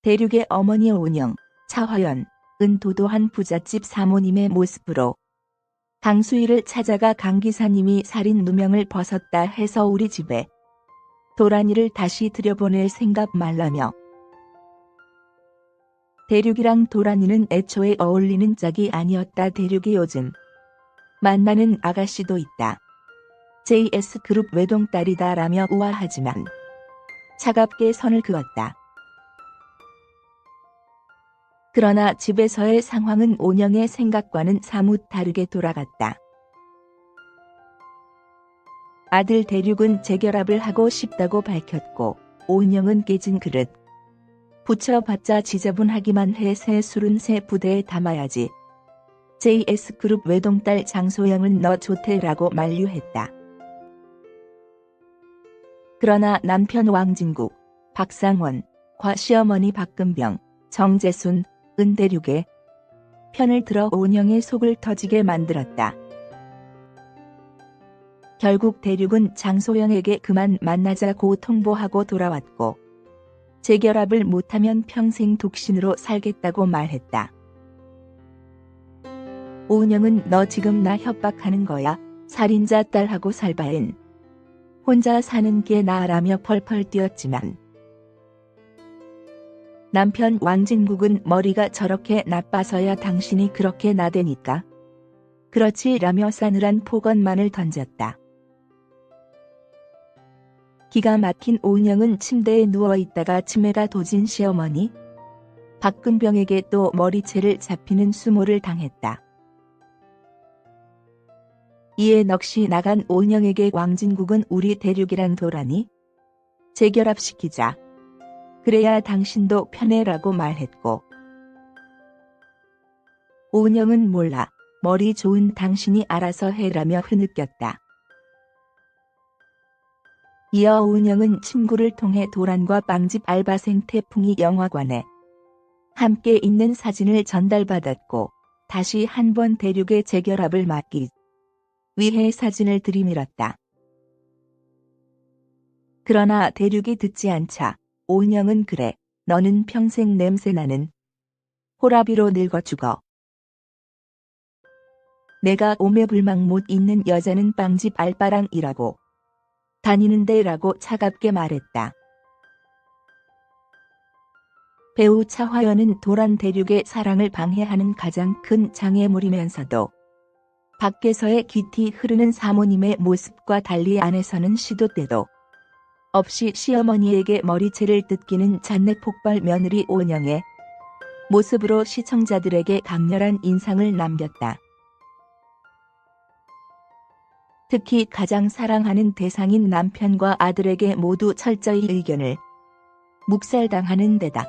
대륙의 어머니 오은영, 차화연, 은 도도한 부잣집 사모님의 모습으로 강수희를 찾아가 강 기사님이 살인 누명을 벗었다 해서 우리 집에 도란이를 다시 들여보낼 생각 말라며 대륙이랑 도란이는 애초에 어울리는 짝이 아니었다. 대륙이 요즘 만나는 아가씨도 있다. JS그룹 외동딸이다 라며 우아하지만 차갑게 선을 그었다. 그러나 집에서의 상황은 오은영의 생각과는 사뭇 다르게 돌아갔다. 아들 대륙은 재결합을 하고 싶다고 밝혔고 오은영은 깨진 그릇 붙여봤자 지저분하기만 해 새 술은 새 부대에 담아야지. JS그룹 외동딸 장소영은 너 좋대라고 만류했다. 그러나 남편 왕진국, 박상원, 과 시어머니 박금병, 정재순, 은대륙의 편을 들어 오은영의 속을 터지게 만들었다. 결국 대륙은 장소영에게 그만 만나자고 통보하고 돌아왔고 재결합을 못하면 평생 독신으로 살겠다고 말했다. 오은영은 너 지금 나 협박하는 거야? 살인자 딸하고 살 바엔 혼자 사는 게 나으라며 펄펄 뛰었지만 남편 왕진국은 머리가 저렇게 나빠서야 당신이 그렇게 나대니까 그렇지 라며 싸늘한 폭언만을 던졌다. 기가 막힌 오은영은 침대에 누워있다가 치매가 도진 시어머니 박금병에게 또 머리채를 잡히는 수모를 당했다. 이에 넋이 나간 오은영에게 왕진국은 우리 대륙이랑 도란이 재결합시키자. 그래야 당신도 편해라고 말했고 오은영은 몰라. 머리 좋은 당신이 알아서 해라며 흐느꼈다. 이어 오은영은 친구를 통해 도란과 빵집 알바생 태풍이 영화관에 함께 있는 사진을 전달받았고 다시 한번 대륙의 재결합을 막기 위해 사진을 들이밀었다. 그러나 대륙이 듣지 않자 오은영은 그래, 너는 평생 냄새나는 호라비로 늙어 죽어. 내가 오매불망 못 있는 여자는 빵집 알바랑 일하고 다니는데 라고 차갑게 말했다. 배우 차화연은 도란 대륙의 사랑을 방해하는 가장 큰 장애물이면서도 밖에서의 귀티 흐르는 사모님의 모습과 달리 안에서는 시도 때도 없이 시어머니에게 머리채를 뜯기는 잔내 폭발 며느리 오은영의 모습으로 시청자들에게 강렬한 인상을 남겼다. 특히 가장 사랑하는 대상인 남편과 아들에게 모두 철저히 의견을 묵살당하는 데다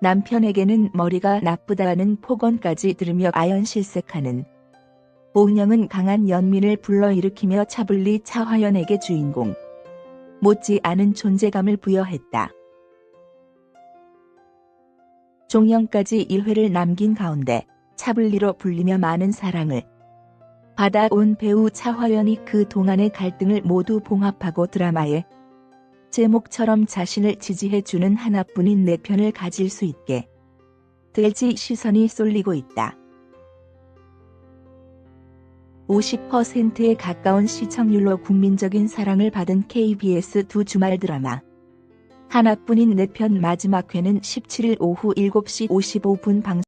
남편에게는 머리가 나쁘다는 폭언까지 들으며 아연실색하는 오은영은 강한 연민을 불러일으키며 차분히 차화연에게 주인공 못지 않은 존재감을 부여했다. 종영까지 1회를 남긴 가운데 차블리로 불리며 많은 사랑을 받아온 배우 차화연이 그 동안의 갈등을 모두 봉합하고 드라마의 제목처럼 자신을 지지해주는 하나뿐인 내 편을 가질 수 있게 될지 시선이 쏠리고 있다. 50%에 가까운 시청률로 국민적인 사랑을 받은 KBS 두 주말 드라마 하나뿐인 내 편 마지막 회는 17일 오후 7시 55분 방송